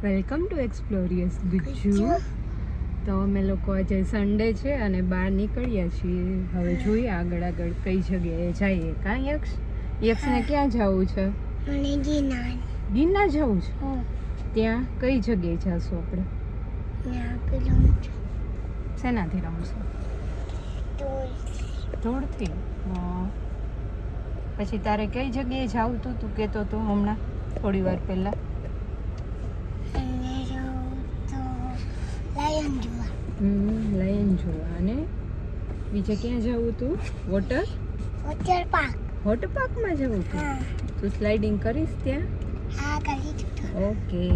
Welcome to એક્સપ્લોરિયસ Gujju. તો અમે લોકો આજે સન્ડે છે અને બહાર નીકળ્યા છીએ. હવે જોઈએ આગળ આગળ કઈ જગ્યાએ જઈએ. કાં યક્ષને ક્યાં જવું છે? ગિરનાર જવું છે. ત્યાં કઈ જગ્યાએ જશું આપણે? શેનાથી રમશું? ધૂળથી. પછી તારે કઈ જગ્યાએ જવું તું? તું કહેતો તો હમણાં થોડી વાર પહેલા. લાયન જોવા. અને બીજે ક્યાં જવું તું? વોટર પાર્કમાં જવું તું? તું સ્લાઇડિંગ કરીશ ત્યાં? ઓકે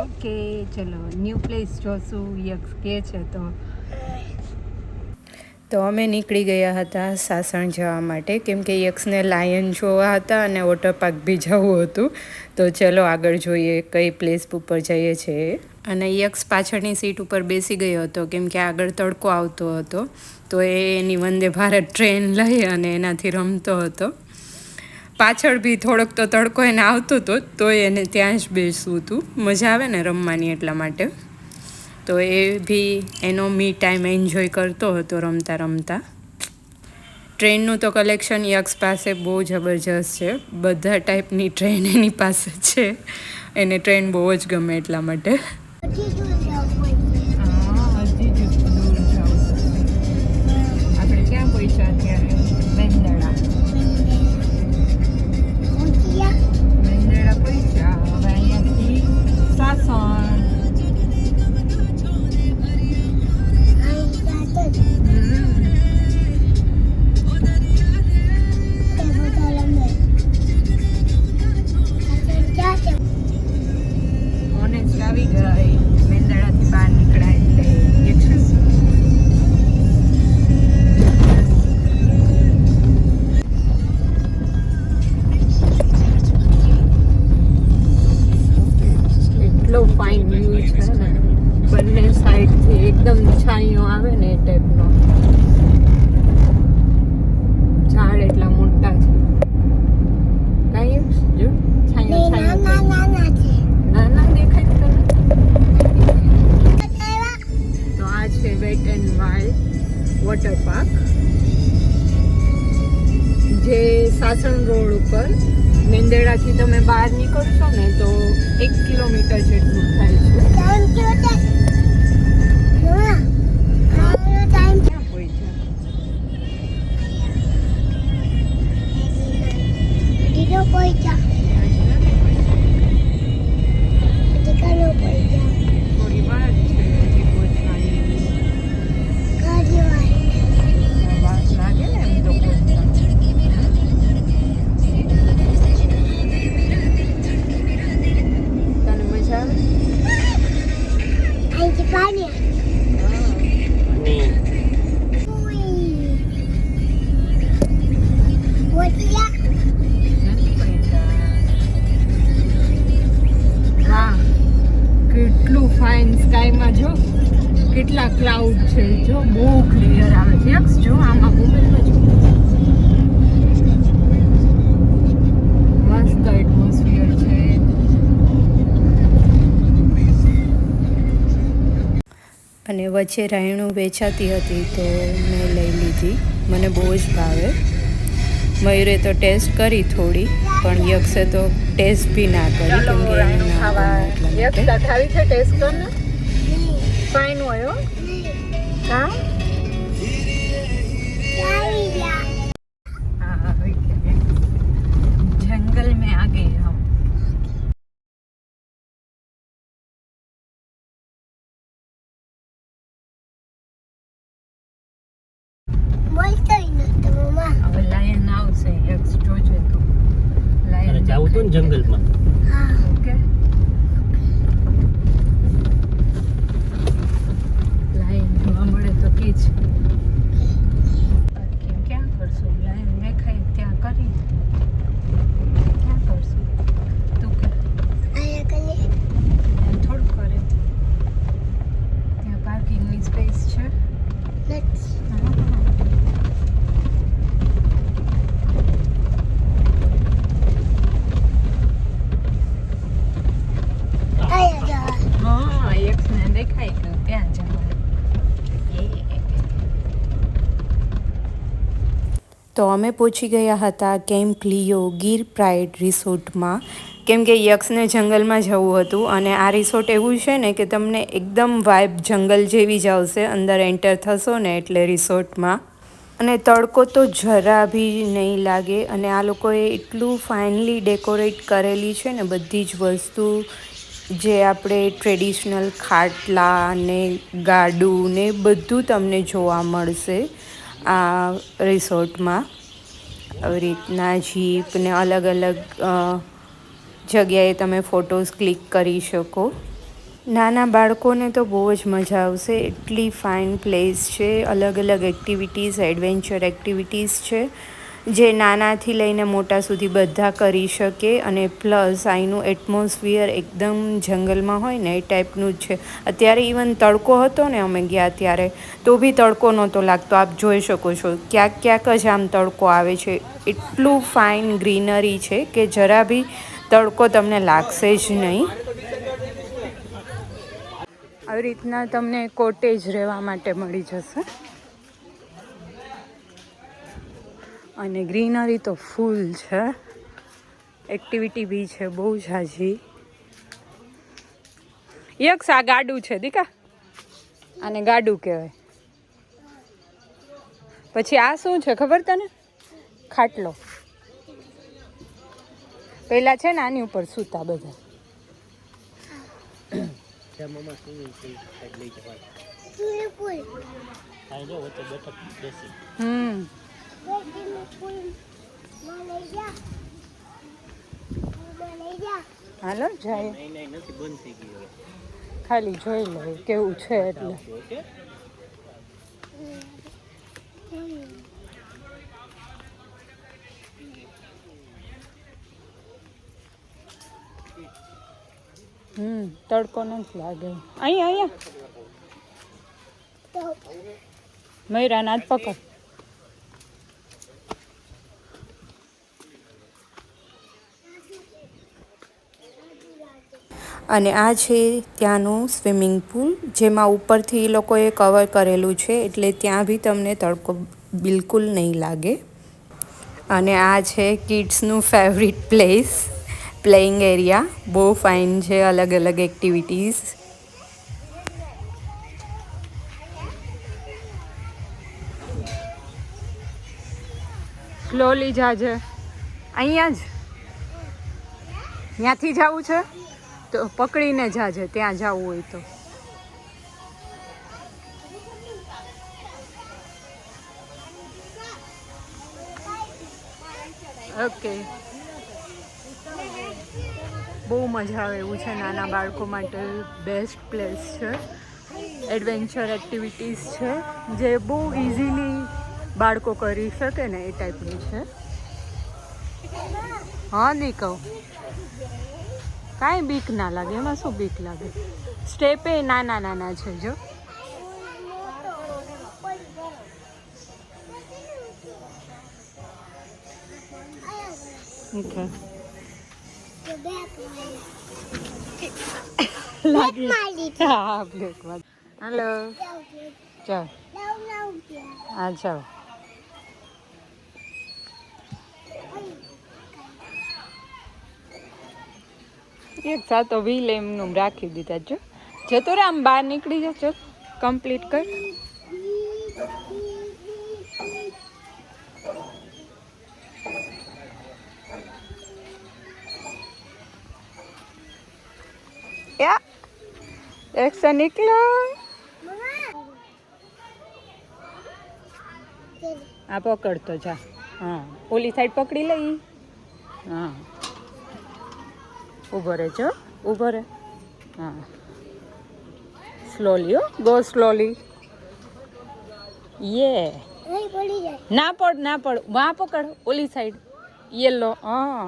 ઓકે, ચલો ન્યૂ પ્લેસ જોશું. યક્ષ કે છે તો અમે નીકળી ગયા હતા સાસણ જવા માટે, કેમ કે યક્ષને લાયન જોવા હતા અને વોટર પાર્ક બી જવું હતું. તો ચલો આગળ જોઈએ કઈ પ્લેસ ઉપર જઈએ છીએ. અને યક્ષ પાછળની સીટ ઉપર બેસી ગયો હતો, કેમ કે આગળ તડકો આવતો હતો. તો એની વંદે ભારત ટ્રેન લઈ અને એનાથી રમતો હતો. પાછળ બી થોડોક તો તડકો એને આવતો હતો, તો એને ત્યાં જ બેસવું હતું. મજા આવે ને રમવાની, એટલા માટે. તો એ બી એનો મી ટાઈમ એન્જોય કરતો હતો રમતા રમતા. ટ્રેનનું તો કલેક્શન યક્ષ પાસે બહુ જબરજસ્ત છે. બધા ટાઈપની ટ્રેન એની પાસે છે. એને ટ્રેન બહુ જ ગમે એટલા માટે. આપણે ક્યાં પહોંચ્યા અત્યારે? મેંદરડા પહોંચ્યા. હવે અહીંયાથી સાસણ. આવી ગઈ મેંદડાથી બહાર નીકળાય એટલે એટલો ફાઇન વ્યૂ છે ને બંને સાઈડથી. એકદમ છાંયો આવે ને એ ટાઈપનો. ઝાડ એટલા મોટા છે. કાંઈ જો છાંયો નાના દેખાય તને? તો આ છે wet and wild water park, જે સાસણ રોડ ઉપર. મેંદરડાથી તમે બહાર નીકળશો ને તો 1 કિલોમીટર જેટલું થાય છે. ક્યાં પહોંચ્યા? થોડી વાર છે હજી પહોંચવાની. વાર લાગે ને એમ તો પહોંચતા. તને મજા આવે? કેટલું ફાઇન સ્કાયમાં જો કેટલા ક્લાઉડ છે. જો બહુ ક્લિયર આવે છે. યક્ષ જો આમાં મોબાઈલમાં જો મસ્ત એટમોસ્ફિયર છે. અને વચ્ચે રાયણું વેચાતી હતી તો મેં લઈ લીધી. મને બહુ જ ભાવે. મયુરે તો ટેસ્ટ કરી થોડી, પણ યક્ષે તો ટેસ્ટ બી ના કરી, કેમ કે એને ના યક્ષ ખાવી છે. ટેસ્ટ કર ને. ફાઇન હોય હો. હા जंगल में आ गए हम. હવે લાયન આવશે. યક્ષ જોજે તું. લાયન જાવું તો જંગલમાં. ઓકે. લાયન જોવા મળે તો કે જ. ક્યાં કરશું? લાયન દેખાય ત્યાં કરી. ક્યાં કરશું? તું કર. થોડું કરે. ત્યાં પાર્કિંગની સ્પેસ છે. તો અમે પહોંચી ગયા હતા કેમ્પ લિયો ગીર પ્રાઇડ રિસોર્ટમાં, કેમ કે યક્ષને જંગલમાં જવું હતું. અને આ રિસોર્ટ એવું છે ને કે તમને એકદમ વાઇબ જંગલ જેવી જ આવશે અંદર એન્ટર થશો ને એટલે રિસોર્ટમાં. અને તડકો તો જરા બી નહીં લાગે. અને આ લોકોએ એટલું ફાઇનલી ડેકોરેટ કરેલી છે ને બધી જ વસ્તુ, જે આપણે ટ્રેડિશનલ ખાટલા ને ગાડું ને બધું તમને જોવા મળશે આ રિસોર્ટમાં. આવી રીતના જીપ ને અલગ અલગ જગ્યાએ તમે ફોટોઝ ક્લિક કરી શકો. નાના બાળકોને તો બહુ જ મજા આવશે, એટલી ફાઇન પ્લેસ છે. અલગ અલગ એક્ટિવિટીઝ, એડવેન્ચર એક્ટિવિટીઝ છે જે નાનાથી લઈને મોટા સુધી બધા કરી શકે. અને પ્લસ અહીંનું એટમોસ્ફિયર એકદમ જંગલમાં હોય ને એ ટાઈપનું જ છે. અત્યારે ઇવન તડકો હતો ને અમે ગયા ત્યારે, તો બી તડકો નહોતો લાગતો. આપ જોઈ શકો છો ક્યાંક ક્યાંક જ આમ તડકો આવે છે. એટલું ફાઇન ગ્રીનરી છે કે જરા બી તડકો તમને લાગશે જ નહીં. આવી રીતના તમને કોટેજ રહેવા માટે મળી જશે. અને ગ્રીનરી તો ફૂલ છે, એક્ટિવિટી બી છે બહુ ઝાઝી. યક્ષ આ ગાડું છે દીકા, આને ગાડું કહેવાય. પછી આ શું છે ખબર તને? ખાટલો. પેલા છે ને આની ઉપર સૂતા બધા. હાલો જાય, ખાલી જોઈ લો કેવું છે એટલે. તડકો નથી લાગે. અહીંયા મયુરાને હાથ પકડ. અને આ છે ત્યાંનું સ્વિમિંગ પુલ, જેમાં ઉપરથી એ લોકોએ કવર કરેલું છે એટલે ત્યાં બી તમને તડકો બિલકુલ નહીં લાગે. અને આ છે કિડ્સનું ફેવરિટ પ્લેસ, પ્લેઇંગ એરિયા. બહુ ફાઇન છે, અલગ અલગ એક્ટિવિટીઝ. સ્લોલી જાજે, અહીંયા જ ત્યાંથી જવું છે તો પકડીને જાજે, ત્યાં જવું હોય તો. ઓકે, બહુ મજા આવે એવું છે. નાના બાળકો માટે બેસ્ટ પ્લેસ છે. એડવેન્ચર એક્ટિવિટીઝ છે જે બહુ ઇઝીલી બાળકો કરી શકે ને એ ટાઈપની છે. હા નહીં કહું, કાંઈ બીક ના લાગે, એમાં શું બીક લાગે. સ્ટેપે નાના નાના છે જો. Okay. હા બ્લેક વાત. હેલો, ચાલ હા ચાલ. એક સાતો વ્હીલ એમનું રાખી દીધા. જો જતો રે, આમ બહાર નીકળી જજો. કમ્પ્લીટ કર. या एक से निकलो. આ પકડતો જા. હા, ઓલી સાઈડ પકડી લઈ. હા, ઊભો રહે જો, ઊભો રહે. હા, સ્લોલી હો, ગો સ્લોલી. યે ના પડ, ના પડ. વાં પકડ, ઓલી સાઈડ યેલો. હા,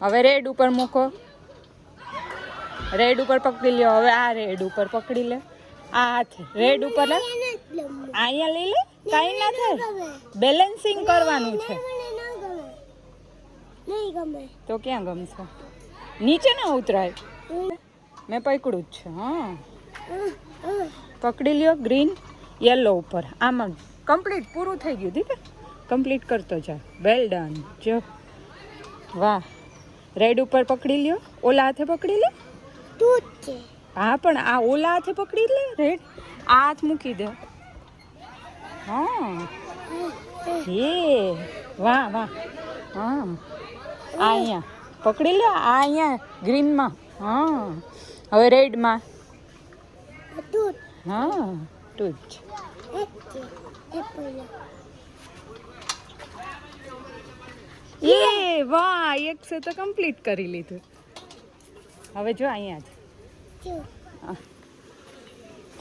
હવે રેડ ઉપર મૂકો. રેડ ઉપર પકડી લ્યો. હવે આ રેડ ઉપર પકડી લે. આ હાથે રેડ ઉપર લે. અહીંયા લઈ લે, કાંઈ ના થાય. બેલેન્સિંગ કરવાનું છે. તો ક્યાં ગમશે? નીચે ના ઉતરાય. મેં પકડ્યું જ છે. હા, પકડી લ્યો. ગ્રીન યલો ઉપર. આમાં કમ્પ્લીટ પૂરું થઈ ગયું. દીકરા કમ્પ્લીટ કરતો જા. Well done. જો વાહ. રેડ ઉપર પકડી લ્યો. ઓલા હાથે પકડી લે. હા પણ આ ઓલા હાથે પકડી લે રેડ. આ હાથ મૂકી દે. હા એ વાહ વાહ. હા આ અહીંયા પકડી લે. આ અહીંયા ગ્રીનમાં. હા હવે રેડમાં. હા ટૂચ. એ વાહ એક સે તો કમ્પ્લીટ કરી લીધું. હવે જો અહીંયા જ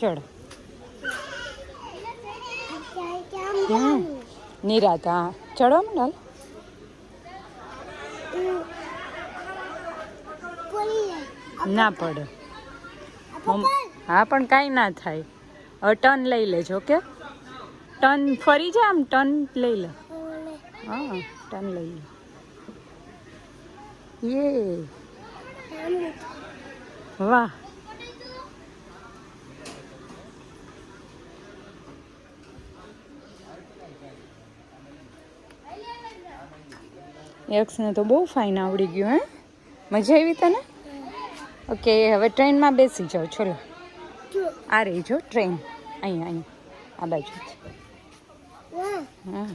ચડો. નિરાત હા ચડો મંડાલ. ના પડે. હા પણ કાંઈ ના થાય. હવે ટર્ન લઈ લેજો. ઓકે ટર્ન ફરી જા. આમ ટર્ન લઈ લે. હા ટર્ન લઈ લે. યે વાહ. યક્ષને તો બહુ ફાઇન આવડી ગયું. હે મજા આવી તને? ઓકે હવે ટ્રેનમાં બેસી જાઓ. ચલો આ રહી જો ટ્રેન. અહીંયા આ બાજુ. હા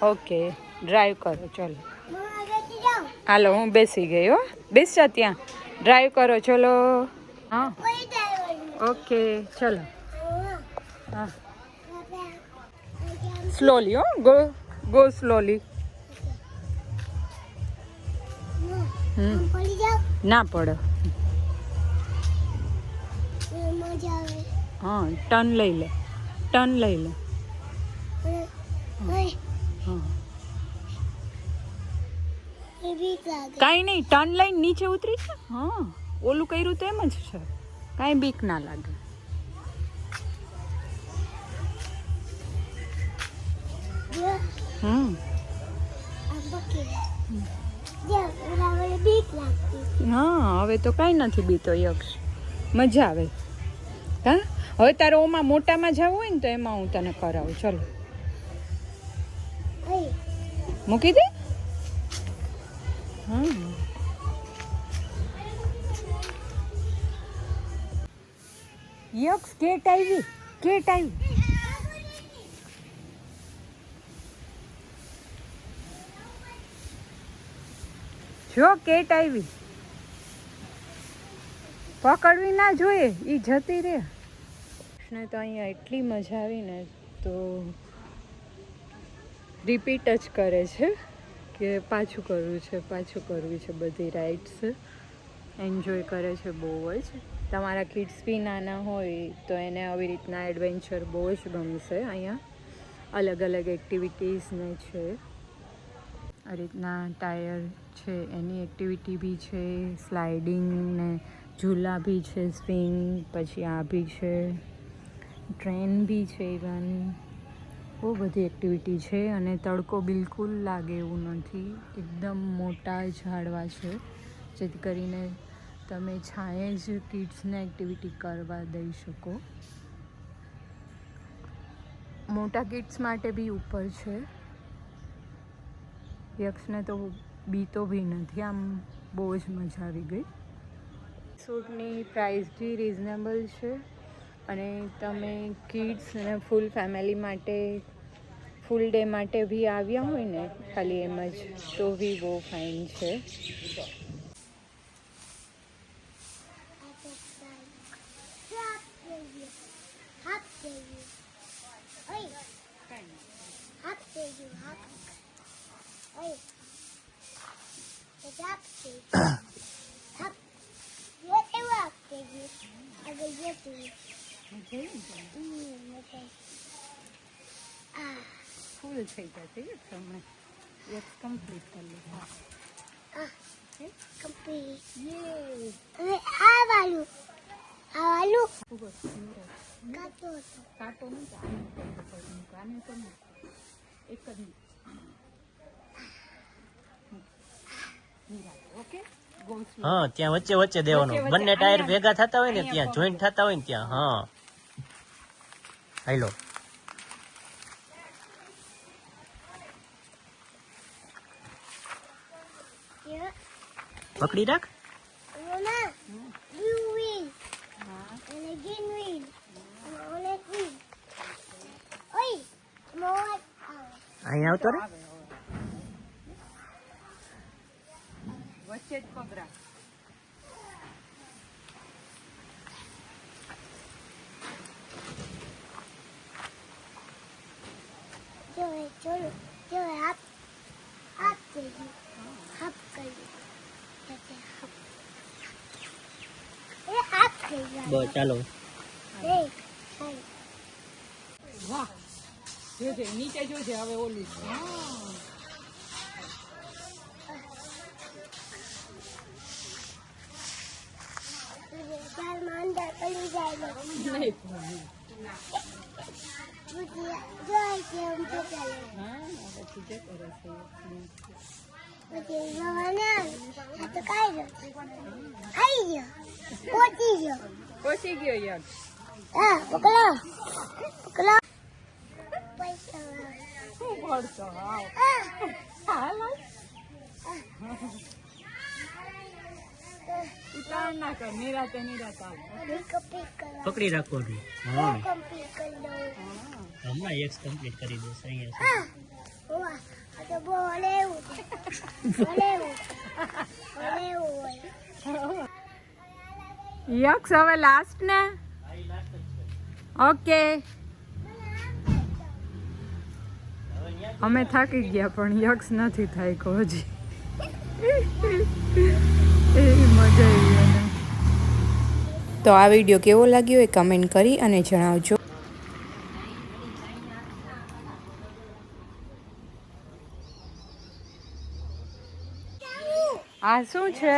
ઓકે ડ્રાઈવ કરો. ચલો હાલો હું બેસી ગઈ હો. બેસ જા ત્યાં. ડ્રાઈવ કરો. ચલો હા ઓકે ચલો. હા સ્લોલી હો. Go slowly. ના પડે. હા ટર્ન લઈ લે. ટર્ન લઈ લે. હા કાંઈ નહીં. ટર્ન લઈને નીચે ઉતરી છે. હા ઓલું કર્યું તો એમ જ છે. કાંઈ બીક ના લાગે. હા હવે તો કાંઈ નથી બીતો યક્ષ. મજા આવે. હા હવે તારે ઓમાં મોટામાં જવું હોય ને તો એમાં હું તને કરાવું. ચલો મૂકી દે. હા યક્ષ કેટ આવી. કેટ આવી. જો કેટ આવી. પકડવી ના જોઈએ. એ જતી રે. ને તો અહીંયા એટલી મજા આવી ને તો રિપીટ જ કરે છે કે પાછું કરવું છે પાછું કરવું છે. બધી રાઇડ્સ એન્જોય કરે છે બહુ જ. તમારા કિડ્સ બી નાના હોય તો એને આવી રીતના એડવેન્ચર બહુ જ ગમશે. અહીંયા અલગ અલગ એક્ટિવિટીઝ ને છે. આ રીતના ટાયર છે એની એક્ટિવિટી બી છે. સ્લાઇડિંગ ને ઝૂલા બી છે. સ્વિંગ પછી આ બી છે. ટ્રેન બી છે. ઇવન બહુ બધી એક્ટિવિટી છે. અને તડકો બિલકુલ લાગે એવું નથી. એકદમ મોટા ઝાડવા છે જેથી કરીને તમે છાંયે જ કિડ્સને એક્ટિવિટી કરવા દઈ શકો. મોટા કિડ્સ માટે બી ઉપર છે. યક્ષને તો બીતો બી નથી. આમ બહુ જ મજા આવી ગઈ. રિસોર્ટની પ્રાઇસ બી રિઝનેબલ છે. અને તમે કિડ્સ અને ફૂલ ફેમિલી માટે ફૂલ ડે માટે બી આવ્યા હોય ને ખાલી એમ જ તો બી બહુ ફાઇન છે. ફૂલ થઈ જશે તમને. એક કમ્પ્લીટ કરી લે. કાંટો એક જ ઓકે. હા ત્યાં વચ્ચે વચ્ચે દેવાનું. બંને ટાયર ભેગા થતા હોય ને ત્યાં જોઈન્ટ થતા હોય ને ત્યાં. હા હાલો પકડી રાખ. Mama, blue wheel. And a green wheel. And a orange wheel. Oi, more. અહીંયા આવતો રે. વચ્ચે જ પગ રાખ. ચલો હાફ કરી હાફ કરી હાફ કરી બસ ચાલો. વાહ જોજે નીચે જોજે હવે ઓલું અંદર પડી જાય નહીં જોઈ કેમ તો ચાલે હા પછી જે કરે છે પછી જોવાના આ તો કાઈ આવી ગયો પહોંચી ગયો પહોંચી ગયો યાર હા પકડો પૈસા શું ભરતો આવ હાલો ઉતાવળ ના કર નિરાતે આવ પકડી રાખવાનું. હા કમ્પ્લીટ કરી દઉં હમણાં એક્સ કમ્પ્લીટ કરી દઈશ અહીંયા. વાહ આ તો બોલે બોલે યક્ષ હવે લાસ્ટ ને ઓકે અમે થાકી ગયા પણ યક્ષ નથી થાક્યો હજી એવી મજા આવી એને. તો આ વિડીયો કેવો લાગ્યો એ કમેન્ટ કરી અને જણાવજો. આ શું છે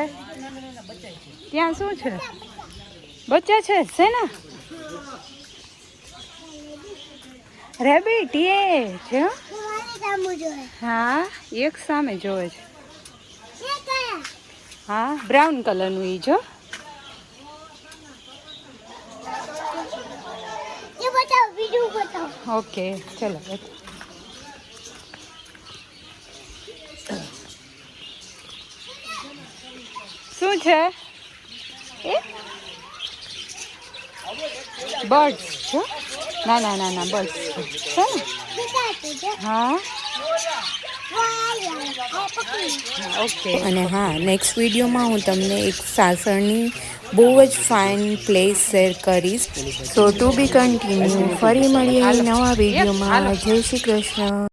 ત્યાં શું છે બચ્ચા છે શેના રેબિટ એ છે હો? હા એક સામે જોવે છે હા બ્રાઉન કલરનું ઈ જો બીજું બતાવો ઓકે ચલો શું છે એ બર્ડ્સ છો ના ના ના ના બર્ડ્સ છે ને હા ઓકે અને હા નેક્સ્ટ વિડીયોમાં હું તમને એક સાસણની બહુ જ ફાઇન પ્લેસ શેર કરીશ સો ટુ બી કન્ટિન્યુ ફરી મળીએ નવા વિડીયોમાં જય શ્રી કૃષ્ણ.